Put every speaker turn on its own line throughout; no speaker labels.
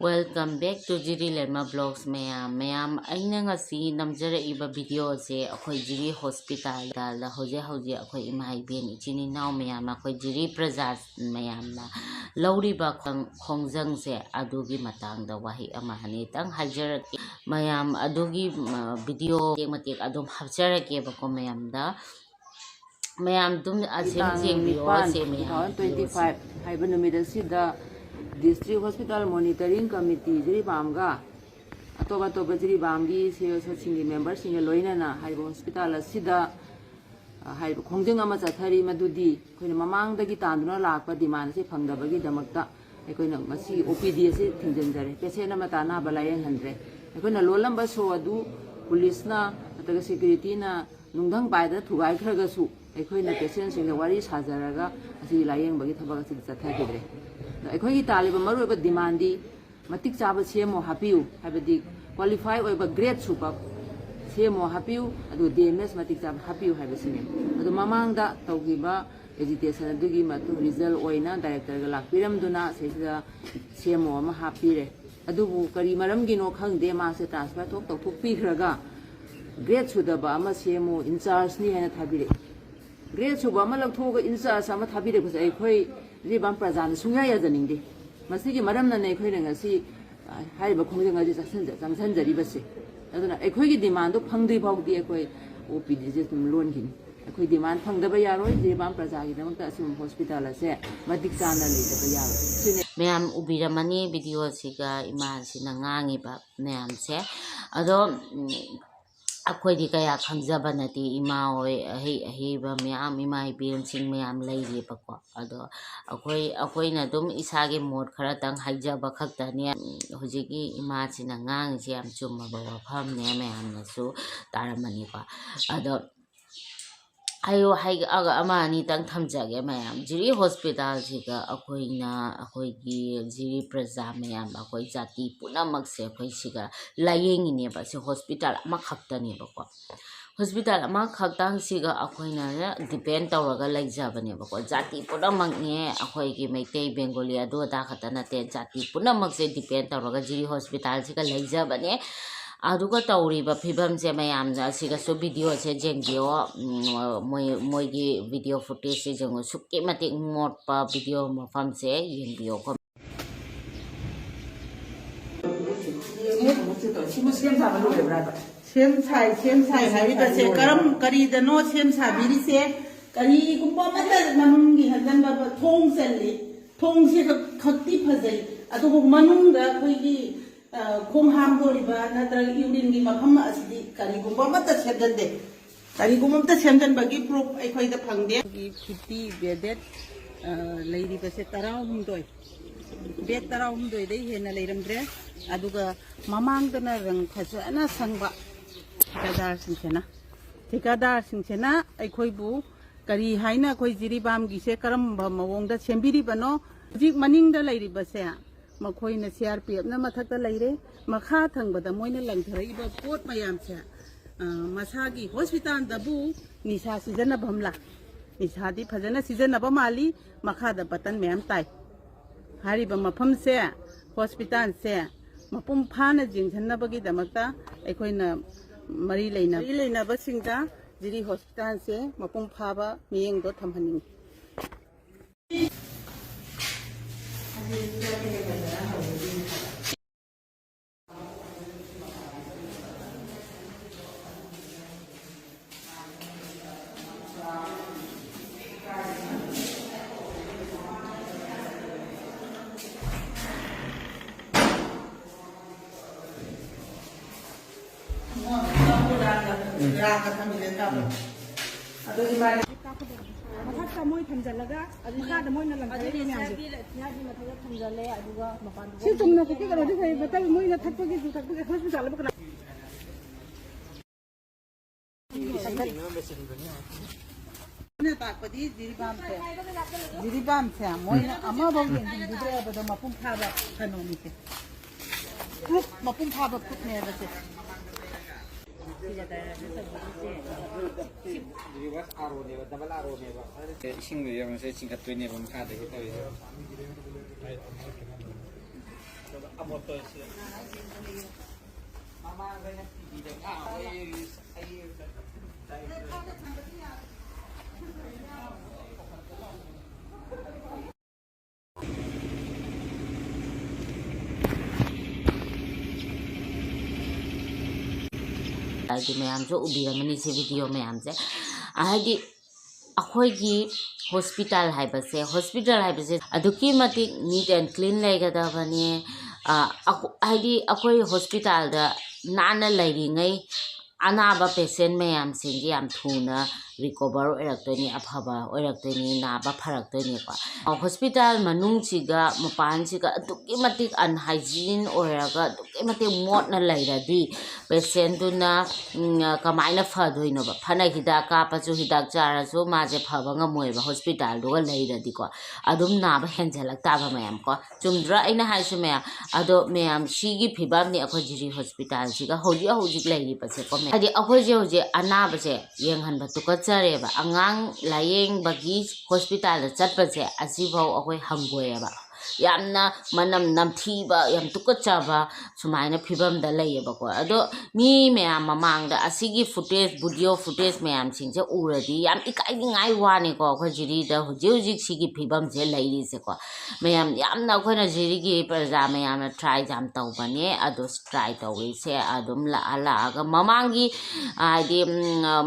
Welcome back to Jiribam Vlogs mayam aina ngasi namjaraiba video se akhoi Jiri Hospital da hoje akhoi imai ben ichini naw mayam akhoi Jiri Praja mayam na lauriba khongjang se adugi matang da wahi ama hani tang hajaraki mayam adugi video matek adum hapjarake ba ko mayam da mayam dum asem jeng bio se mayam
25 haiba numida sida District Hospital Monitoring Committee Jiribam ga atoba Jiribam gi singi member singa loina na haiba hospital sida haiba khongjang ama chathari madudi koina mamang dagi tanduna lakpa demand se phangdaba gi damakta koina masi OPD se thingjanjare patient ama tana balayeng handre koina lolamba so adu police na ataga security na nungdang baida thugai khraga su koina patient singa wari sajaraga asi layeng bagi thabak asi chathagidre eikhoi taliba maruba demandi matik chaba semo hapiu habadi qualify oiba grade supa semo hapiu adu DMS matik chaba hapiu habasine adu mamangda tawgiba education adugi matu result oina director ga lakpiram duna sesida semo ama hapire adubu kari maram gino khangde ma se transfer thok pi khraga grade sudaba ama semo in charge ni hena thabire grade suba ama lakthoga in charge ama thabire bas eikhoi Jiribam Praja sungya yajaningde masigi maramna ne eikhoi ngasi haiba khongjang aji changsanbiu base aduna eikhoi gi demand do phangdui bawdi eikhoi OPD je tum loan gini eikhoi demand phangdaba yaroi Jiribam Praja gi damakta asim hospital ase madik chana leidaba yaro sine
mayam ubiramani video siga iman sina ngangi ba mayam se ado akhoi di kaya khangjaba nati ima oi ba mayam imai Biren sing mayam leiri ba ko ado akhoi na dum isage mod khara tang haijaba khaktani hojiki ima sina ngang se am chumma ba wafam ne mayam na su taramani ko ado ayo aga ama ni tang thamjage mayam Jiri Hospital siga akhoi gi Jiri Praja mayam akhoi jati punamak se akhoi siga layeng ne ba se hospital ama khaktani ba ko hospital ama khaktang siga akhoi na depend tawraga laijabane ba ko jati punamak ne akhoi gi meitei bengali ado da khatana te jati punamak se depend tawraga Jiri Hospital siga laijabane aduga tauriba fibam se mayam ja siga so video se jengbio moigi video footage se jeng sukke matik mot pa video mafam se yengbio ko
sem sai hari ba se karam kari da no sem sa biri se kari gumba mata manung gi hadan ba thong senli thong se khakti phajai adu manung da koi gi khong ham doriba natra urine gi mafam asidi kari gumba mata semdande kari gumba mata semdan bagi proof eikhoi da phangde gi 50 bedded leiri ba se tarau humdoi bed tarau humdoi dei hena leiramdre aduga mamang dana rang phajana sangba ठेकेदार सिंसेना अखोइबु करी हाइना अखोइ जिरिबाम गिसे करम मवोंगदा सेंबिरिबनो जिक मनिंगदा लैरिबसे मखोइना CRPF ना मथकता लैरे मखा थंगबदा Moina लंगथरइबा pot मयामसे मसागी hospital दबु निसा season भमला निसादी फजना season अब माली मखादा button ma'am ताई हारिबा मफम से hospital से मपुम फाना जिंगसनबगी दमकता अखोइना मरी लेना बसिंगदा Jiri Hospital से मपुंग फाबा मियेंग दो थमहनिंग मोई थमजलगा मखाद मोइना लंगरे म्यामजे यादी मथगा थमजले अदुगा मपान सि तुमना कुकी गरोदि फै बतल मोइना थकपगी जु थकपगी हॉस्पिटल बकना ने ताकपदी जिरिबाम से मोइना अमा बगे दिद्रे बद मपुम फाबा कनोमी से मपुम फाबा कुने बसे
Ising yang saya singkat ini bang kada kita
ꯍꯥꯏꯗꯤ ꯃꯌꯥꯝꯁꯨ ꯎꯕꯤꯔꯝꯃꯅꯤ ꯁꯤ ꯚꯤꯗꯤꯑꯣ ꯃꯌꯥꯝꯁꯦ ꯍꯥꯏꯗꯤ ꯑꯩꯈꯣꯏꯒꯤ ꯍꯣꯁꯄꯤꯇꯥꯜ ꯍꯥꯏꯕꯁꯦ ꯑꯗꯨꯛꯀꯤ ꯃꯇꯤꯛ ꯅꯤꯠ ꯑꯦꯟ ꯀ꯭ꯂꯤꯟ ꯂꯩꯒꯗꯕꯅꯤ ꯍꯥꯏꯗꯤ ꯑꯩꯈꯣꯏ ꯍꯣꯁꯄꯤꯇꯥꯜꯗ ꯅꯥꯟꯅ ꯂꯩꯔꯤꯉꯩ ꯑꯅꯥꯕ ꯄꯦꯁꯦꯟ ꯃꯌꯥꯝꯁꯤꯡꯁꯤ ꯌꯥꯝ ꯊꯨꯅ ꯔꯤꯀꯣꯚꯔ ꯑꯣꯏꯔꯛꯇꯣꯏꯅꯤ ꯑꯐꯕ ꯑꯣꯏꯔꯛꯇꯣꯏꯅꯤ ꯅꯥꯕ ꯐꯔꯛꯇꯣꯏꯅꯤꯀꯣ ꯍꯣꯁꯄꯤꯇꯥꯜ ꯃꯅꯨꯡꯁꯤꯒ ꯃꯄꯥꯟꯁꯤꯒ ꯑꯗꯨꯛꯀꯤ ꯃꯇꯤꯛ ꯑꯟꯍꯥꯏꯖꯤꯟ ꯑꯣꯏꯔꯒ ꯑꯗꯨꯛꯀꯤ ꯃꯇꯤꯛ ꯃꯣꯠꯅ ꯂꯩꯔꯗꯤ ꯄꯦꯁꯦꯟꯗꯨꯅ ꯀꯃꯥꯏꯅ ꯐꯗꯣꯏꯅꯣꯕ ꯐꯅ ꯍꯤꯗꯥꯛ ꯀꯥꯞꯄꯁꯨ ꯍꯤꯗꯥꯛ ꯆꯥꯔꯁꯨ ꯃꯥꯁꯦ ꯐꯕ ꯉꯝꯃꯣꯏꯕ ꯍꯣꯁꯄꯤꯇꯥꯜꯗꯨꯒ ꯂꯩꯔꯗꯤꯀꯣ ꯑꯗꯨꯝ ꯅꯥꯕ ꯍꯦꯟꯖꯜꯂꯛ ꯇꯥꯕ ꯃꯌꯥꯝ ꯀꯣ ꯆꯨꯝꯗ꯭ꯔꯥ ꯑꯩꯅ ꯍꯥꯏꯁꯨ ꯃꯌꯥꯝ ꯑꯗꯣ ꯃꯌꯥꯝ ꯁꯤꯒꯤ ꯐꯤꯕꯝꯅꯤ ꯑꯩꯈꯣꯏ ꯖꯤꯔꯤ ꯍꯣꯁꯄꯤꯇꯥꯜꯁꯤꯒ ꯍꯧꯖꯤꯛ ꯂꯩꯔꯤꯕꯁꯦꯀꯣ ꯍꯥꯏꯗꯤ ꯑꯩꯈꯣꯏꯁꯦ ꯍꯧꯖꯤꯛ ꯑꯅꯥꯕꯁꯦ ꯌꯦꯡꯍꯟꯕ ꯇꯨꯀꯠꯆꯔꯦꯕ ꯑꯉꯥꯡ ꯂꯥꯏꯌꯦꯡꯕꯒꯤ ꯍꯣꯁꯄꯤꯇꯥꯜꯗ ꯆꯠꯄꯁꯦ ꯑꯁꯤꯐꯥꯎ ꯑꯩꯈꯣꯏ ꯍꯪꯒꯣꯏꯑꯦꯕ ꯌꯥꯝꯅ ꯃꯅꯝ ꯅꯝꯊꯤꯕ ꯌꯥꯝ ꯇꯨꯀꯠꯆꯕ ꯁꯨꯃꯥꯏꯅ ꯐꯤꯕꯝꯗ ꯂꯩꯌꯦꯕꯀꯣ ꯑꯗꯣ ꯃꯤ ꯃꯌꯥꯝ ꯃꯃꯥꯡꯗ ꯑꯁꯤꯒꯤ ꯚꯤꯗꯤꯑꯣ ꯐꯨꯇꯦꯖ ꯃꯌꯥꯝꯁꯤꯡꯁꯦ ꯎꯔꯗꯤ ꯌꯥꯝ ꯏꯀꯥꯏꯅꯤꯡꯉꯥꯏ ꯋꯥꯅꯤꯀꯣ ꯑꯩꯈꯣꯏ ꯖꯤꯔꯤꯗ ꯍꯧꯖꯤꯛ ꯁꯤꯒꯤ ꯐꯤꯕꯝꯁꯦ ꯂꯩꯔꯤꯁꯦꯀꯣ ꯃꯌꯥꯝ ꯌꯥꯝꯅ ꯑꯩꯈꯣꯏꯅ ꯖꯤꯔꯤꯒꯤ ꯄ꯭ꯔꯖꯥ ꯃꯌꯥꯝꯅ ꯇ꯭ꯔꯥꯏ ꯌꯥꯝ ꯇꯧꯕꯅꯦ ꯑꯗꯣ ꯇ꯭ꯔꯥꯏ ꯇꯧꯔꯤꯁꯦ ꯑꯗꯨꯝ ꯂꯥꯛꯑꯒ ꯃꯃꯥꯡꯒꯤ ꯍꯥꯏꯗꯤ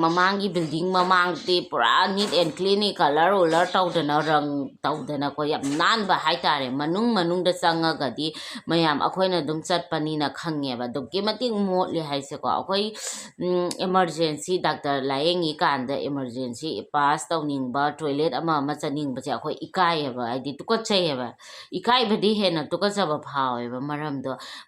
ꯃꯃꯥꯡꯒꯤ ꯕꯤꯜꯗꯤꯡ ꯃꯃꯥꯡꯗꯤ ꯄꯨꯔꯥ ꯅꯤꯠ ꯑꯦꯟ ꯀ꯭ꯂꯤꯟ ꯀꯂꯔ ꯇꯧꯗꯅ ꯔꯪ ꯇꯧꯗꯅꯀꯣ ꯌꯥꯝ ꯅꯥꯟꯕ ꯍꯥꯏꯇꯥꯔꯦ ꯃꯅꯨꯡꯗ ꯆꯪꯉꯒꯗꯤ ꯃꯌꯥꯝ ꯑꯩꯈꯣꯏꯅ ꯑꯗꯨꯝ ꯆꯠꯄꯅꯤꯅ ꯈꯪꯉꯦꯕ ꯑꯗꯨꯛꯀꯤ ꯃꯇꯤꯛ ꯃꯣꯠꯂꯤ ꯍꯥꯏꯁꯦꯀꯣ ꯑꯩꯈꯣꯏ ꯑꯦꯃꯔꯖꯦꯟꯁꯤ ꯗꯥꯛꯇꯔ ꯂꯥꯏꯌꯦꯡꯉꯤ ꯀꯥꯟꯗ ꯑꯦꯃꯔꯖꯦꯟꯁꯤ ꯄꯥꯁ ꯇꯧꯅꯤꯡꯕ ꯇꯣꯏꯂꯦꯠ ꯑꯃ ꯆꯠꯅꯤꯡꯕꯁꯦ ꯑꯩꯈꯣꯏ ꯏꯀꯥꯏꯌꯦꯕ ꯍꯥꯏꯗꯤ ꯇꯨꯀꯠꯆꯩꯌꯦꯕ ꯏꯀꯥꯏꯕꯗꯤ ꯍꯦꯟꯅ ꯇꯨꯀꯠꯆꯕ ꯐꯥꯎꯋꯦꯕ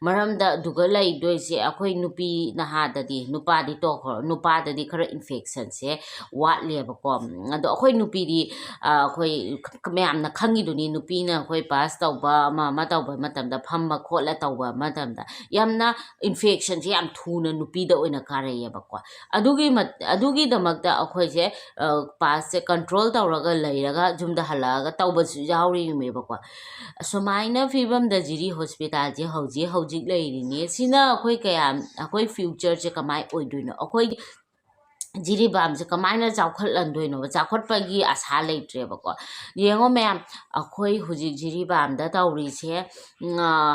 ꯃꯔꯝꯗ ꯑꯗꯨꯒ ꯂꯩꯗꯣꯏꯁꯦ ꯑꯩꯈꯣꯏ ꯅꯨꯄꯤ ꯅꯍꯥꯗꯗꯤ ꯅꯨꯄꯥꯗꯤ ꯇꯣꯛꯈ꯭ꯔꯣ ꯅꯨꯄꯥꯗꯗꯤ ꯈꯔ ꯏꯟꯐꯦꯛꯁꯟꯁꯦ ꯋꯥꯠꯂꯦꯕꯀꯣ ꯑꯗꯣ ꯑꯩꯈꯣꯏ ꯅꯨꯄꯤꯗꯤ ꯑꯩꯈꯣꯏ ꯃꯌꯥꯝꯅ ꯈꯪꯉꯤꯗꯨꯅꯤ ꯅꯨꯄꯤꯅ ꯑꯩꯈꯣꯏ ꯄꯥꯁ ꯇꯧꯕ ꯑꯃ ꯇꯧꯕ ꯃꯇꯝꯗ ꯐꯝꯕ ꯈꯣꯠꯂ ꯇꯧꯕ ꯃꯇꯝꯗ ꯌꯥꯝꯅ ꯏꯟꯐꯦꯛꯁꯟꯁꯦ ꯌꯥꯝ ꯊꯨꯅ ꯅꯨꯄꯤꯗ ꯑꯣꯏꯅ ꯀꯥꯔꯛꯑꯦꯕꯀꯣ ꯑꯗꯨꯒꯤꯗꯃꯛꯇ ꯑꯩꯈꯣꯏꯁꯦ ꯄꯥꯁꯁꯦ ꯀꯟꯇ꯭ꯔꯣꯜ ꯇꯧꯔꯒ ꯂꯩꯔꯒ ꯌꯨꯝꯗ ꯍꯜꯂꯛꯑꯒ ꯇꯧꯕꯁꯨ ꯌꯥꯎꯔꯤꯃꯦꯕꯀꯣ ꯑꯁꯨꯃꯥꯏꯅ ꯐꯤꯕꯝꯗ ꯖꯤꯔꯤ ꯍꯣꯁꯄꯤꯇꯥꯜꯁꯦ ꯍꯧꯖꯤꯛ ꯂꯩꯔꯤꯅꯤ ꯁꯤꯅ ꯑꯩꯈꯣꯏ ꯐ꯭ꯌꯨꯆꯔꯁꯦ ꯀꯃꯥꯏꯅ ꯑꯣꯏꯗꯣꯏꯅꯣ ꯑꯩꯈꯣꯏ ꯖꯤꯔꯤꯕꯥꯝꯁꯦ ꯀꯃꯥꯏꯅ ꯆꯥꯎꯈꯠꯍꯟꯗꯣꯏꯅꯣꯕ ꯆꯥꯎꯈꯠꯄꯒꯤ ꯑꯁꯥ ꯂꯩꯇ꯭ꯔꯦꯕꯀꯣ ꯌꯦꯡꯉꯣ ꯃꯌꯥꯝ ꯑꯩꯈꯣꯏ ꯍꯧꯖꯤꯛ ꯖꯤꯔꯤꯕꯥꯝꯗ ꯇꯧꯔꯤꯁꯦ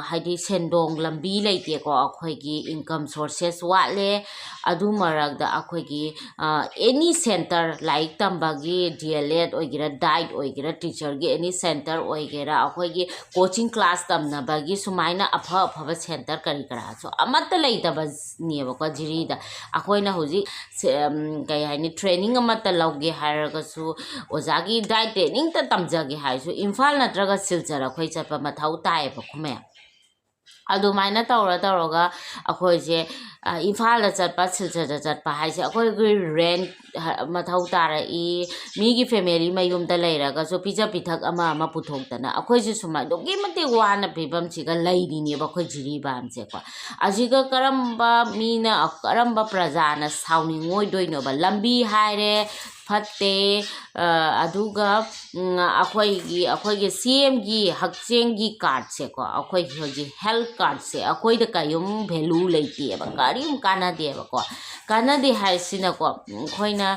ꯍꯥꯏꯗꯤ ꯁꯦꯟꯗꯣꯡ ꯂꯝꯕꯤ ꯂꯩꯇꯦꯀꯣ ꯑꯩꯈꯣꯏꯒꯤ ꯏꯟꯀꯝ ꯁꯣꯔꯁꯦꯁ ꯋꯥꯠꯂꯦ ꯑꯗꯨ ꯃꯔꯛꯇ ꯑꯩꯈꯣꯏꯒꯤ ꯑꯦꯅꯤ ꯁꯦꯟꯇꯔ ꯂꯥꯏꯔꯤꯛ ꯇꯝꯕꯒꯤ DLED ꯑꯣꯏꯒꯦꯔꯥ ꯗꯥꯏꯠ ꯑꯣꯏꯒꯦꯔꯥ ꯇꯤꯆꯔꯒꯤ ꯑꯦꯅꯤ ꯁꯦꯟꯇꯔ ꯑꯣꯏꯒꯦꯔꯥ ꯑꯩꯈꯣꯏꯒꯤ ꯀꯣꯆꯤꯡ ꯀ꯭ꯂꯥꯁ ꯇꯝꯅꯕꯒꯤ ꯁꯨꯃꯥꯏꯅ ꯑꯐꯕ ꯁꯦꯟꯇꯔ ꯀꯔꯤ ꯀꯔꯥꯁꯨ ꯑꯃꯠꯇ ꯂꯩꯇꯕꯅꯦꯕꯀꯣ ꯖꯤꯔꯤꯗ ꯑꯩꯈꯣꯏꯅ ꯍꯧꯖꯤꯛ ꯀꯩ ꯍꯥꯏꯅꯤ ꯇ꯭ꯔꯦꯅꯤꯡ ꯑꯃꯠꯇ ꯂꯧꯒꯦ ꯍꯥꯏꯔꯒꯁꯨ ꯑꯣꯖꯥꯒꯤ ꯗꯥꯏꯠ ꯇ꯭ꯔꯦꯅꯤꯡꯇ ꯇꯝꯖꯒꯦ ꯍꯥꯏꯔꯁꯨ ꯏꯝꯐꯥꯜ ꯅꯠꯇ꯭ꯔꯒ ꯁꯤꯜꯆꯔ ꯑꯩꯈꯣꯏ ꯆꯠꯄ ꯃꯊꯧ ꯇꯥꯏꯌꯦꯕꯀꯣ ꯃꯌꯥꯝ ꯑꯗꯨꯃꯥꯏꯅ ꯇꯧꯔꯒ ꯑꯩꯈꯣꯏꯁꯦ ꯏꯝꯐꯥꯜꯗ ꯆꯠꯄ ꯁꯤꯜꯆꯔꯗ ꯆꯠꯄ ꯍꯥꯏꯁꯦ ꯑꯩꯈꯣꯏꯒꯤ ꯔꯦꯟꯠ ꯃꯊꯧ ꯇꯥꯔꯛꯏ ꯃꯤꯒꯤ ꯐꯦꯃꯤꯂꯤ ꯃꯌꯨꯝꯗ ꯂꯩꯔꯒꯁꯨ ꯄꯤꯖ ꯄꯤꯊꯛ ꯑꯃ ꯄꯨꯊꯣꯛꯇꯅ ꯑꯩꯈꯣꯏꯁꯦ ꯁꯨꯃꯥꯏꯅ ꯑꯗꯨꯛꯀꯤ ꯃꯇꯤꯛ ꯋꯥꯅ ꯐꯤꯕꯝꯁꯤꯒ ꯂꯩꯔꯤꯅꯦꯕ ꯑꯩꯈꯣꯏ ꯖꯤꯔꯤꯕꯥꯝꯁꯦꯀꯣ ꯑꯁꯤꯒ ꯀꯔꯝꯕ ꯄ꯭ꯔꯖꯥꯅ ꯁꯥꯎꯅꯤꯡꯉꯣꯏꯗꯣꯏꯅꯣꯕ ꯂꯝꯕꯤ ꯍꯥꯏꯔꯦ ꯐꯠꯇꯦ ꯑꯗꯨꯒ ꯑꯩꯈꯣꯏꯒꯤ CMꯒꯤ ꯍꯛꯁꯦꯜꯒꯤ ꯀꯥꯔꯠꯁꯦꯀꯣ ꯑꯩꯈꯣꯏꯒꯤ ꯍꯧꯖꯤꯛ ꯍꯦꯜꯊ ꯀꯥꯔꯠꯁꯦ ꯑꯩꯈꯣꯏꯗ ꯀꯔꯤꯝ ꯚꯦꯂꯨ ꯂꯩꯇꯦꯕ ꯀꯔꯤꯝ ꯀꯥꯟꯅꯗꯦꯕꯀꯣ ꯀꯥꯟꯅꯗꯦ ꯍꯥꯏꯁꯤꯅꯀꯣ ꯑꯩꯈꯣꯏꯅ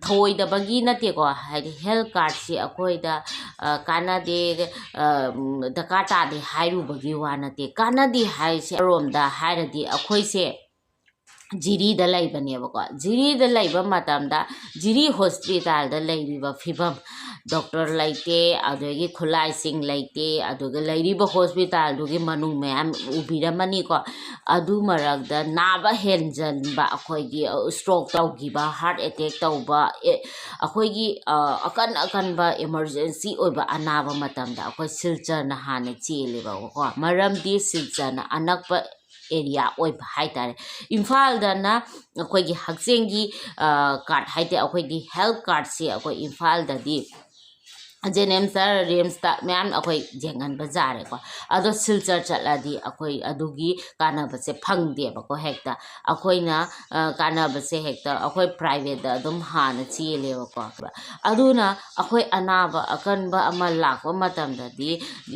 ꯊꯧꯑꯣꯏꯗꯕꯒꯤ ꯅꯠꯇꯦꯀꯣ ꯍꯥꯏꯗꯤ ꯍꯦꯜꯊ ꯀꯥꯔꯠꯁꯤ ꯑꯩꯈꯣꯏꯗ ꯀꯥꯟꯅꯗꯦ ꯗꯔꯀꯥꯔ ꯇꯥꯗꯦ ꯍꯥꯏꯔꯨꯕꯒꯤ ꯋꯥ ꯅꯠꯇꯦ ꯀꯥꯟꯅꯗꯦ ꯍꯥꯏꯁꯦ ꯑꯃꯔꯣꯝꯗ ꯍꯥꯏꯔꯗꯤ ꯑꯩꯈꯣꯏꯁꯦ ꯖꯤꯔꯤꯗ ꯂꯩꯕꯅꯦꯕꯀꯣ ꯖꯤꯔꯤꯗ ꯂꯩꯕ ꯃꯇꯝꯗ ꯖꯤꯔꯤ ꯍꯣꯁꯄꯤꯇꯥꯜꯗ ꯂꯩꯔꯤꯕ ꯐꯤꯕꯝ ꯗꯣꯛꯇꯔ ꯂꯩꯇꯦ ꯑꯗꯒꯤ ꯈꯨꯠꯂꯥꯏꯁꯤꯡ ꯂꯩꯇꯦ ꯑꯗꯨꯒ ꯂꯩꯔꯤꯕ ꯍꯣꯁꯄꯤꯇꯥꯜꯗꯨꯒꯤ ꯃꯅꯨꯡ ꯃꯌꯥꯝ ꯎꯕꯤꯔꯝꯃꯅꯤꯀꯣ ꯑꯗꯨ ꯃꯔꯛꯇ ꯅꯥꯕ ꯍꯦꯟꯖꯟꯕ ꯑꯩꯈꯣꯏꯒꯤ ꯁ꯭ꯇ꯭ꯔꯣꯛ ꯇꯧꯈꯤꯕ ꯍꯥꯔꯠ ꯑꯦꯇꯦꯛ ꯇꯧꯕ ꯑꯩꯈꯣꯏꯒꯤ ꯑꯀꯟꯕ ꯏꯃꯥꯔꯖꯦꯟꯁꯤ ꯑꯣꯏꯕ ꯑꯅꯥꯕ ꯃꯇꯝꯗ ꯑꯩꯈꯣꯏ ꯁꯤꯜꯆꯔꯅ ꯍꯥꯟꯅ ꯆꯦꯜꯂꯦꯕꯀꯣ ꯃꯔꯝꯗꯤ ꯁꯤꯜꯆꯔꯅ ꯑꯅꯛꯄ ꯑꯦꯔꯤꯌꯥ ꯑꯣꯏꯕ ꯍꯥꯏꯇꯥꯔꯦ ꯏꯝꯐꯥꯜꯗꯅ ꯑꯩꯈꯣꯏꯒꯤ ꯍꯛꯁꯦꯜꯒꯤ ꯀꯥꯔꯠ ꯍꯥꯏꯇꯥꯔꯦ ꯑꯩꯈꯣꯏꯒꯤ ꯍꯦꯜꯊ ꯀꯥꯔꯠꯁꯦ ꯑꯩꯈꯣꯏ ꯏꯝꯐꯥꯜꯗꯗꯤ जेनेम्सर रेम्सता मैम अखोई जेंगन बजारे को अदो सिलचर चलादी अखोई अदुगी कानाबसे फंगदेबको हेक्ता अखोइना कानाबसे हेक्ता अखोई प्राइवेट दा अदुम हाना चेलेबको अदुना अखोई अनाबा अकनबा अमा लाखो मतमददी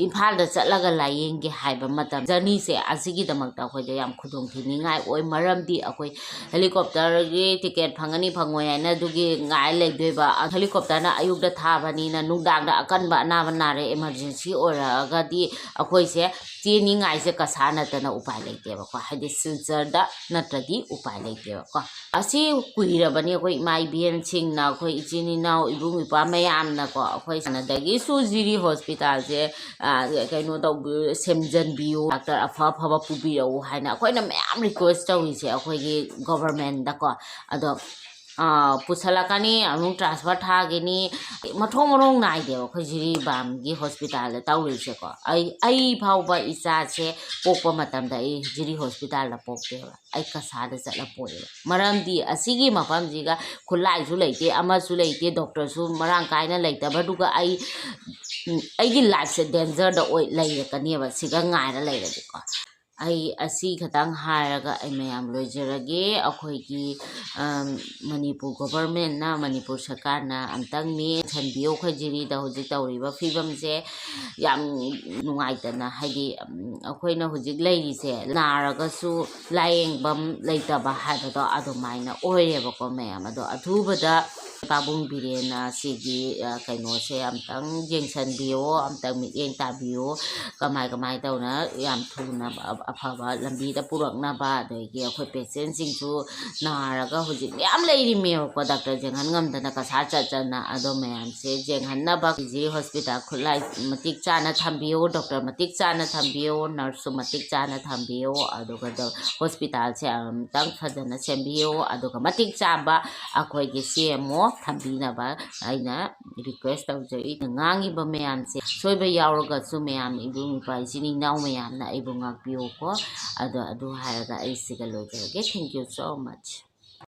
इम्फाल दा चलगा लायेंगे हाइबा मतम जर्नी से असिगी दमकता अखोई दा याम खुदोंग थिनिंगाई ओइ मरमदी अखोई हेलीकॉप्टर गी टिकट फंगनी फंगोय हाइना दुगी गाय लेदोइबा हेलीकॉप्टर ना अयुक दा थाबानी ना नुदा अकनबा अनाबा नारे इमरजेंसी ओरगदी अखोइसे चेनिंगाइसे कसा नतना उपाय लेतेबको हाइदि सिलचरदा नत्रदी उपाय लेतेबको असि कुइरबनी अखोइ इमा इबेन सिंगना अखोइ इचिनिनाउ इबुंग इपा मयामनाको अखोइ सनदगी सुजिरी हॉस्पिटल से कइनो तौ सेमजनबियो डॉक्टर अफा फबा पुबिरौ हाइना अखोइना मयाम रिक्वेस्ट तौइसे अखोइगी गवर्नमेंट दको अदो पुसलकनी अमु ट्रांसफर थागिनी मथों मरों नाइदेव अखोइ जिरीबामगी हॉस्पिटल तौरिसे को आई फाउबा इचा से पोकपा मतमदा आई जिरी हॉस्पिटल दा पोकतेबा आई कसादा चला पोएबा मरमदी असिगी मफमजिगा खुलाइसु लेते अमसु लेते डॉक्टर सु मरांग काइना लेतबा दुगा आईगी लाइफ से डेंजर दा ओइ लेयकनेबा सिगा ngaira लेरदिको आई असी खतंग हारगा आई मयाम लोइजरगे अखोइगी मणिपुर गवर्नमेंट ना मणिपुर सरकार ना अमतंग मी छनबियो खै जिरी दा हुजिक तौरिबा फिबम से याम नुंगाइतना हाइदि अखोइना हुजिक लेरिसे नारगसु लायेंबम लेतबा हाइबदो अदुमाइना ओइरेबको मयाम अदो अथुबदा pabung Biren sigi kaino se amtang changsanbiu amtang mityeng tabiu kamai tauna yam thuna afaba lambi da purakna ba adagi akhoi patient sing chu naraga hujik yam leiri me ko doctor jenghan ngamdana ka sa chana ado mayam se jenghan na ba ji hospital khulai matik chana thambiu doctor matik chana thambiu nurse matik chana thambiu aduga hospital se amtang phajana sembiu aduga matik chaba akhoi gi CMO थम्बीनबा आइना request तौजई ngangiba mayamse soiba yauraga su mayam ibung pai sini naw mayam na ibung ngakpiyo ko ado haraga ai siga loigerage thank you so much